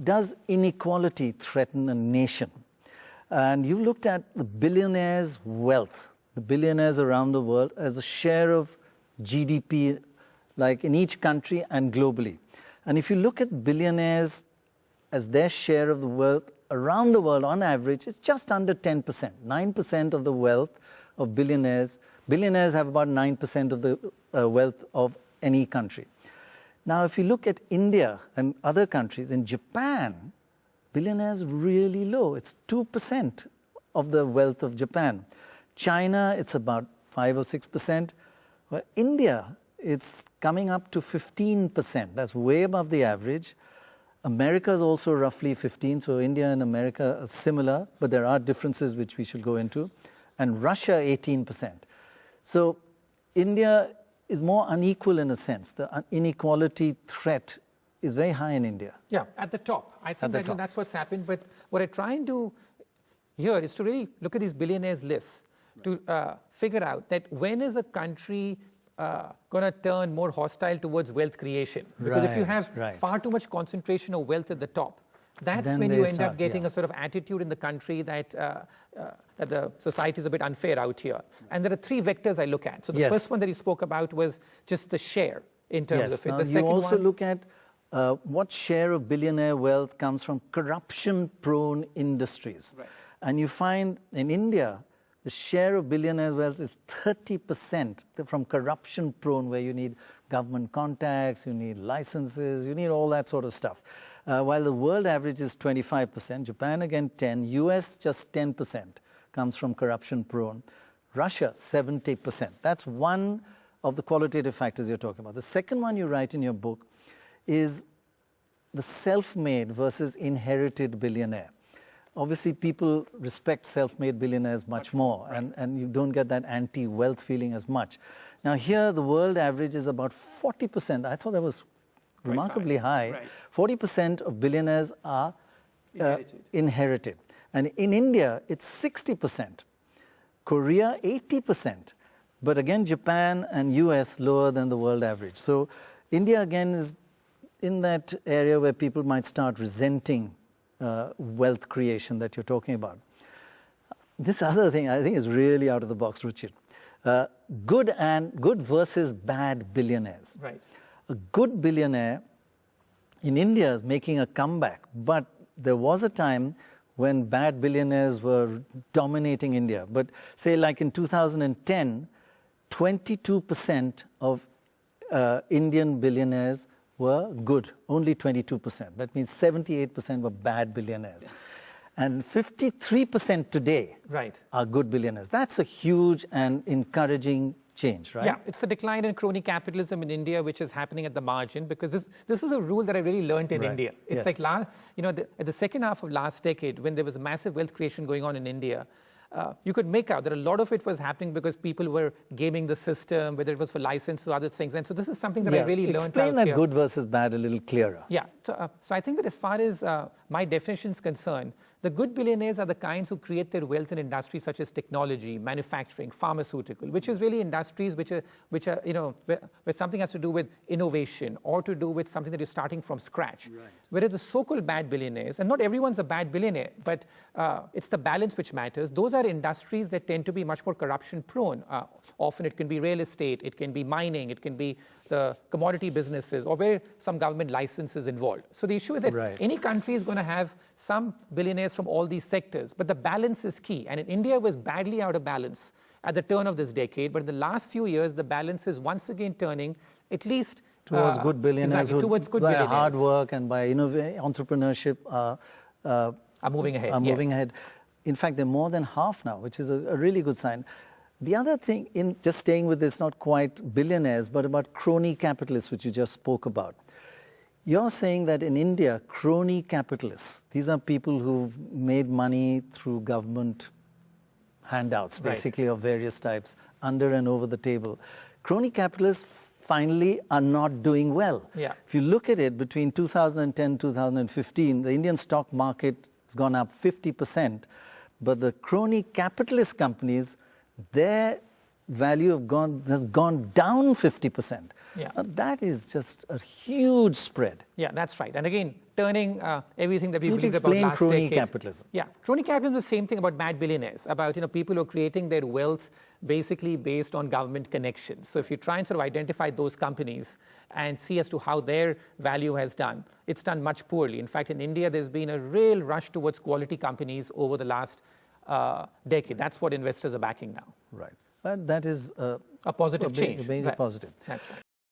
does inequality threaten a nation? And you looked at the billionaires' wealth, the billionaires around the world as a share of GDP, like in each country and globally. And if you look at billionaires as their share of the wealth around the world, on average, it's just under 10%. 9% of the wealth of billionaires. Billionaires have about 9% of the wealth of any country. Now, if you look at India and other countries, in Japan, billionaires really low. It's 2% of the wealth of Japan. China, it's about 5 or 6%. Well, India, it's coming up to 15%. That's way above the average. America is also roughly 15, so India and America are similar, but there are differences which we should go into. And Russia, 18%. So India is more unequal in a sense. The inequality threat is very high in India. Yeah, at the top. I think that's what's happened. But what I try and do here is to really look at these billionaires lists to figure out that when is a country going to turn more hostile towards wealth creation? Because if you have far too much concentration of wealth at the top, that's when you end up getting a sort of attitude in the country that the society is a bit unfair out here. And there are three vectors I look at. So the first one that you spoke about was just the share in terms of it. The second you also look at what share of billionaire wealth comes from corruption-prone industries. Right. And you find in India, the share of billionaire wealth is 30% from corruption-prone, where you need government contacts, you need licenses, you need all that sort of stuff. While the world average is 25%, Japan again 10%, US just 10% comes from corruption-prone. Russia, 70%. That's one of the qualitative factors you're talking about. The second one you write in your book is the self-made versus inherited billionaire. Obviously, people respect self-made billionaires much more, and you don't get that anti-wealth feeling as much. Now here, the world average is about 40%. I thought that was remarkably high. 40% of billionaires are inherited. And in India, it's 60%. Korea, 80%. But again, Japan and US lower than the world average. So India, again, is in that area where people might start resenting wealth creation that you're talking about. This other thing I think is really out of the box, Ruchir. Good versus bad billionaires. Right. A good billionaire in India is making a comeback, but there was a time when bad billionaires were dominating India. But say like in 2010, 22% of Indian billionaires were good, only 22%. That means 78% were bad billionaires. And 53% today are good billionaires. That's a huge and encouraging change, right? Yeah, it's the decline in crony capitalism in India, which is happening at the margin, because this is a rule that I really learned in India. It's like, at the second half of last decade, when there was massive wealth creation going on in India, you could make out that a lot of it was happening because people were gaming the system, whether it was for license or other things. And so this is something that I really learned out here. Explain that good versus bad a little clearer. Yeah, so I think that as far as my definition is concerned, the good billionaires are the kinds who create their wealth in industries such as technology, manufacturing, pharmaceutical, which is really industries which are where something has to do with innovation or to do with something that is starting from scratch. Right. Whereas the so-called bad billionaires, and not everyone's a bad billionaire, but it's the balance which matters. Those are industries that tend to be much more corruption prone. Often it can be real estate, it can be mining, it can be the commodity businesses, or where some government license is involved. So the issue is that any country is going to have some billionaires from all these sectors, but the balance is key. And in India was badly out of balance at the turn of this decade, but in the last few years, the balance is once again turning at least towards good billionaires, towards good by billionaires. Hard work and by entrepreneurship are moving ahead. In fact, they're more than half now, which is a really good sign. The other thing, in just staying with this, not quite billionaires, but about crony capitalists, which you just spoke about. You're saying that in India, crony capitalists, these are people who've made money through government handouts, basically, of various types, under and over the table. Crony capitalists finally are not doing well. Yeah. If you look at it, between 2010 and 2015, the Indian stock market has gone up 50%, but the crony capitalist companies, their value has gone down 50%. Yeah. That is just a huge spread. Yeah, that's right. And again, turning everything that we You believed about explain last crony decade. capitalism. Yeah, crony capitalism is the same thing about mad billionaires, about people who are creating their wealth basically based on government connections. So if you try and sort of identify those companies and see as to how their value has done, it's done much poorly. In fact, in India, there's been a real rush towards quality companies over the last decade. That's what investors are backing now. Right. But that is A positive change. Very Right. positive. That's right.